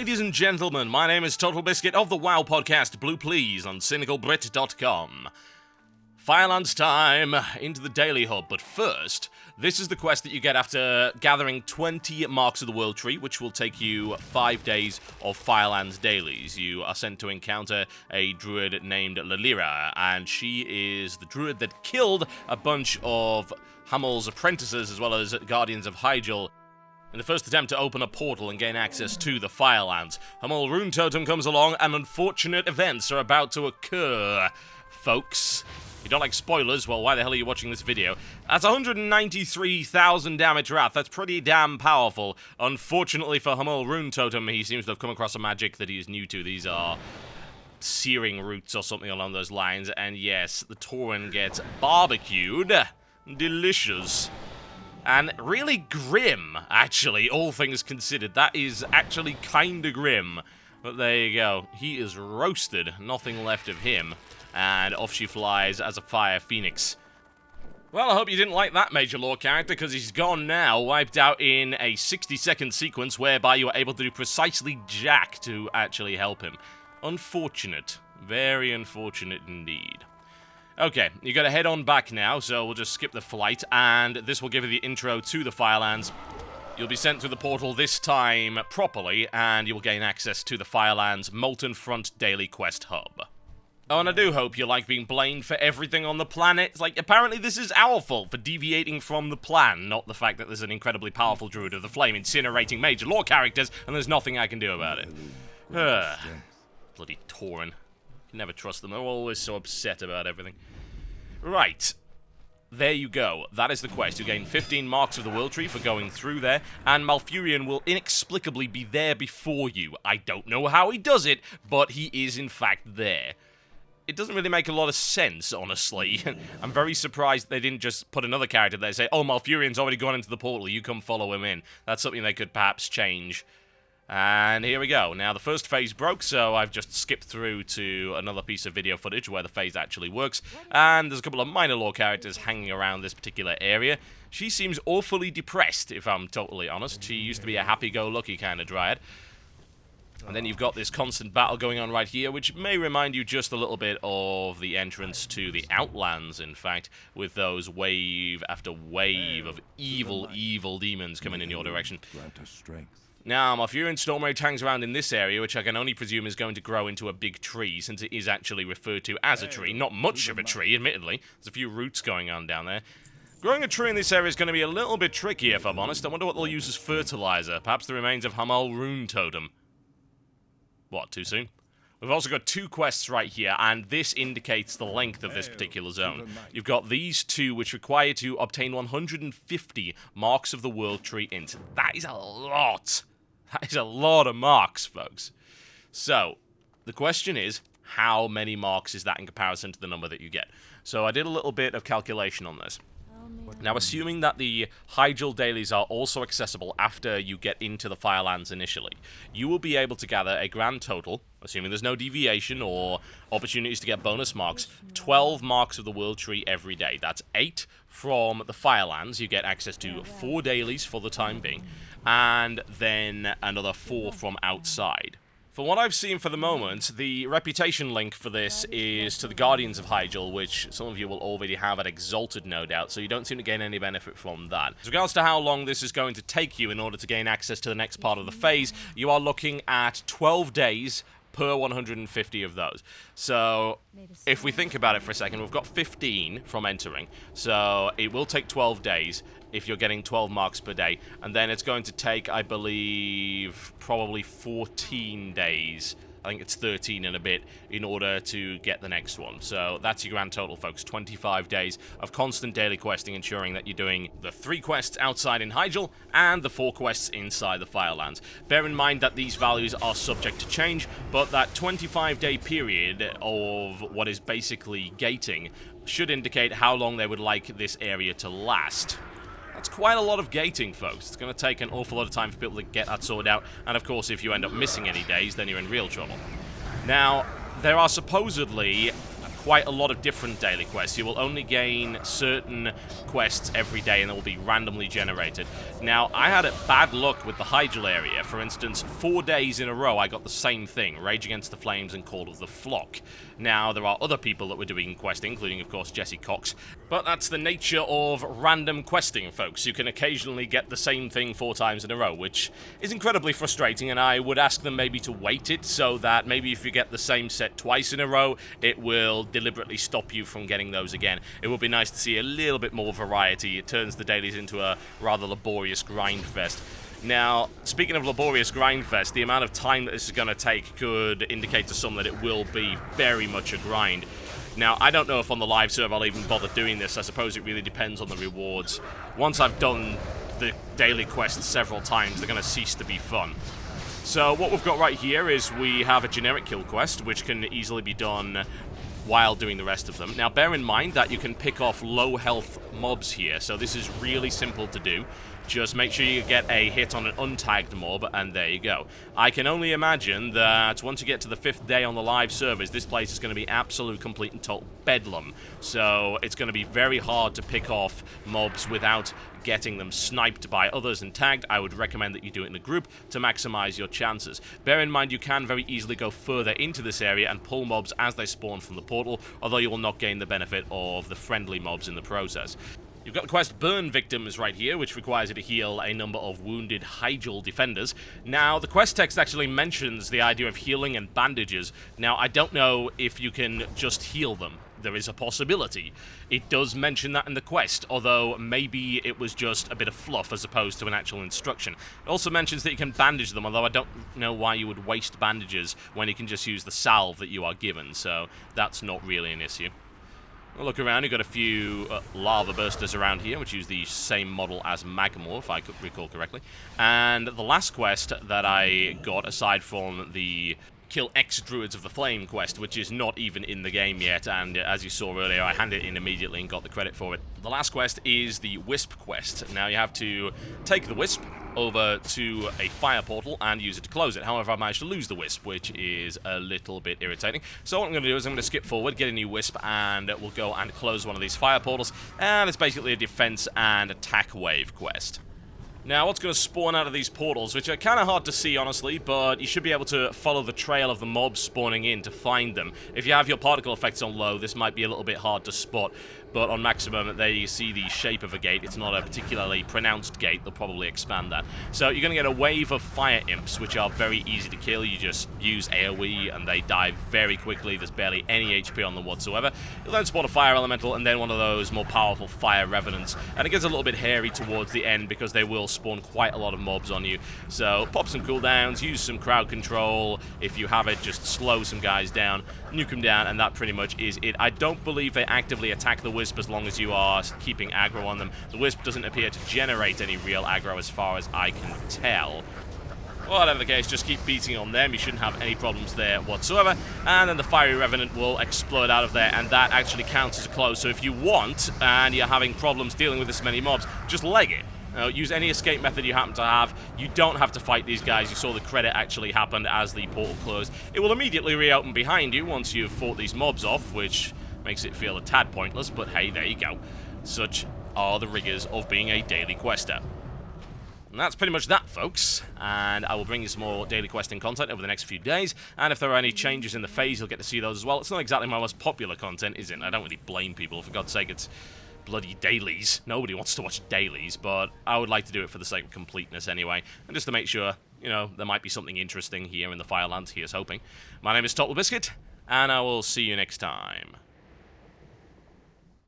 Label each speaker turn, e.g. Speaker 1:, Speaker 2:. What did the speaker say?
Speaker 1: ladies and gentlemen, my name is TotalBiscuit of the WoW podcast Blue Please on cynicalbrit.com. Firelands time, into the Daily Hub, but first, this is the quest that you get after gathering 20 Marks of the World Tree, which will take you 5 days of Firelands dailies. You are sent to encounter a druid named Lilira, and she is the druid that killed a bunch of Hammel's apprentices as well as Guardians of Hyjal in the first attempt to open a portal and gain access to the Firelands. Hummel Rune Totem comes along, and unfortunate events are about to occur, folks. If you don't like spoilers, well, why the hell are you watching this video? That's 193,000 damage wrath. That's pretty damn powerful. Unfortunately for Hummel Rune Totem, he seems to have come across a magic that he is new to. These are searing roots or something along those lines. And yes, the Tauren gets barbecued. Delicious. And really grim, actually, all things considered. That is actually kinda grim. But there you go. He is roasted. Nothing left of him. And off she flies as a fire phoenix. Well, I hope you didn't like that major lore character, because he's gone now, wiped out in a 60-second sequence whereby you were able to do precisely jack to actually help him. Unfortunate. Very unfortunate indeed. Okay, you gotta head on back now, so we'll just skip the flight, and this will give you the intro to the Firelands. You'll be sent through the portal this time properly, and you will gain access to the Firelands Molten Front Daily Quest Hub. Oh, and I do hope you like being blamed for everything on the planet. It's like, apparently this is our fault for deviating from the plan, not the fact that there's an incredibly powerful Druid of the Flame incinerating major lore characters, and there's nothing I can do about it. Bloody Tauren. You never trust them, they're always so upset about everything. Right. There you go. That is the quest. You gain 15 Marks of the World Tree for going through there, and Malfurion will inexplicably be there before you. I don't know how he does it, but he is in fact there. It doesn't really make a lot of sense, honestly. I'm very surprised they didn't just put another character there and say, oh, Malfurion's already gone into the portal, you come follow him in. That's something they could perhaps change. And here we go. Now, the first phase broke, so I've just skipped through to another piece of video footage where the phase actually works. And there's a couple of minor lore characters hanging around this particular area. She seems awfully depressed, if I'm totally honest. She used to be a happy-go-lucky kind of dryad. And then you've got this constant battle going on right here, which may remind you just a little bit of the entrance to the Outlands, in fact, with those wave after wave of evil demons coming in your direction. Now, Malfurion Stormrage hangs around in this area, which I can only presume is going to grow into a big tree, since it is actually referred to as a tree. Not much of a tree, admittedly. There's a few roots going on down there. Growing a tree in this area is going to be a little bit tricky, if I'm honest. I wonder what they'll use as fertilizer. Perhaps the remains of Hummel Rune Totem. What, too soon? We've also got 2 quests right here, and this indicates the length of this particular zone. You've got these 2, which require you to obtain 150 Marks of the World Tree Int. That is a lot. That is a lot of marks, folks. So, the question is, how many marks is that in comparison to the number that you get? So I did a little bit of calculation on this. Now, assuming that the Hyjal dailies are also accessible after you get into the Firelands initially, you will be able to gather a grand total, assuming there's no deviation or opportunities to get bonus marks, 12 Marks of the World Tree every day. That's 8 from the Firelands. You get access to 4 dailies for the time being, and then another 4 from outside. From what I've seen for the moment, the reputation link for this is to the Guardians of Hyjal, which some of you will already have at Exalted, no doubt, so you don't seem to gain any benefit from that. As regards to how long this is going to take you in order to gain access to the next part of the phase, you are looking at 12 days per 150 of those. So, if we think about it for a second, we've got 15 from entering, so it will take 12 days if you're getting 12 marks per day, and then it's going to take, I believe, probably 14 days, I think it's 13 and a bit, in order to get the next one. So that's your grand total, folks. 25 days of constant daily questing, ensuring that you're doing the 3 quests outside in Hyjal and the 4 quests inside the Firelands. Bear in mind that these values are subject to change, but that 25-day period of what is basically gating should indicate how long they would like this area to last. That's quite a lot of gating, folks. It's going to take an awful lot of time for people to get that sorted out, and of course, if you end up missing any days, then you're in real trouble. Now, there are supposedly quite a lot of different daily quests. You will only gain certain quests every day, and they will be randomly generated. Now, I had bad luck with the Hyjal area. For instance, 4 days in a row, I got the same thing, Rage Against the Flames and Call of the Flock. Now, there are other people that were doing questing, including, of course, Jesse Cox, but that's the nature of random questing, folks. You can occasionally get the same thing 4 times in a row, which is incredibly frustrating, and I would ask them maybe to weight it so that maybe if you get the same set twice in a row, it will deliberately stop you from getting those again. It would be nice to see a little bit more variety. It turns the dailies into a rather laborious grind fest. Now, speaking of laborious grindfest, the amount of time that this is going to take could indicate to some that it will be very much a grind. Now, I don't know if on the live server I'll even bother doing this. I suppose it really depends on the rewards. Once I've done the daily quests several times, they're going to cease to be fun. So what we've got right here is we have a generic kill quest, which can easily be done while doing the rest of them. Now, bear in mind that you can pick off low health mobs here, so this is really simple to do. Just make sure you get a hit on an untagged mob, and there you go. I can only imagine that once you get to the 5th day on the live servers, this place is going to be absolute, complete, and total bedlam. So it's going to be very hard to pick off mobs without getting them sniped by others and tagged. I would recommend that you do it in a group to maximize your chances. Bear in mind you can very easily go further into this area and pull mobs as they spawn from the portal, although you will not gain the benefit of the friendly mobs in the process. You've got the quest Burn Victims right here, which requires you to heal a number of wounded Hyjal defenders. Now, the quest text actually mentions the idea of healing and bandages. Now, I don't know if you can just heal them. There is a possibility. It does mention that in the quest, although maybe it was just a bit of fluff as opposed to an actual instruction. It also mentions that you can bandage them, although I don't know why you would waste bandages when you can just use the salve that you are given, so that's not really an issue. We'll look around, you've got a few lava bursters around here, which use the same model as Magmor, if I could recall correctly. And the last quest that I got, aside from the Kill X Druids of the Flame quest, which is not even in the game yet, and as you saw earlier, I handed it in immediately and got the credit for it. The last quest is the Wisp Quest. Now you have to take the Wisp over to a fire portal and use it to close it. However, I managed to lose the Wisp, which is a little bit irritating. So what I'm going to do is I'm going to skip forward, get a new Wisp, and we'll go and close one of these fire portals, and it's basically a defense and attack wave quest. Now, what's going to spawn out of these portals, which are kind of hard to see, honestly, but you should be able to follow the trail of the mobs spawning in to find them. If you have your particle effects on low, this might be a little bit hard to spot, but on maximum, there you see the shape of a gate. It's not a particularly pronounced gate. They'll probably expand that. So you're going to get a wave of fire imps, which are very easy to kill. You just use AoE, and they die very quickly. There's barely any HP on them whatsoever. You'll then spawn a fire elemental, and then one of those more powerful fire revenants. And it gets a little bit hairy towards the end, because they will spawn quite a lot of mobs on you. So pop some cooldowns, use some crowd control. If you have it, just slow some guys down, nuke them down, and that pretty much is it. I don't believe they actively attack the Wisp as long as you are keeping aggro on them. The Wisp doesn't appear to generate any real aggro as far as I can tell. Whatever the case, just keep beating on them. You shouldn't have any problems there whatsoever. And then the Fiery Revenant will explode out of there, and that actually counts as a close. So if you want, and you're having problems dealing with this many mobs, just leg it. Use any escape method you happen to have. You don't have to fight these guys. You saw the credit actually happened as the portal closed. It will immediately reopen behind you once you've fought these mobs off, which makes it feel a tad pointless, but hey, there you go. Such are the rigors of being a daily quester. And that's pretty much that, folks, and I will bring you some more daily questing content over the next few days, and if there are any changes in the phase, you'll get to see those as well. It's not exactly my most popular content, is it? I don't really blame people. For God's sake, it's bloody dailies. Nobody wants to watch dailies, but I would like to do it for the sake of completeness anyway, and just to make sure, you know, there might be something interesting here in the Firelands. Here's hoping. My name is TotalBiscuit, and I will see you next time.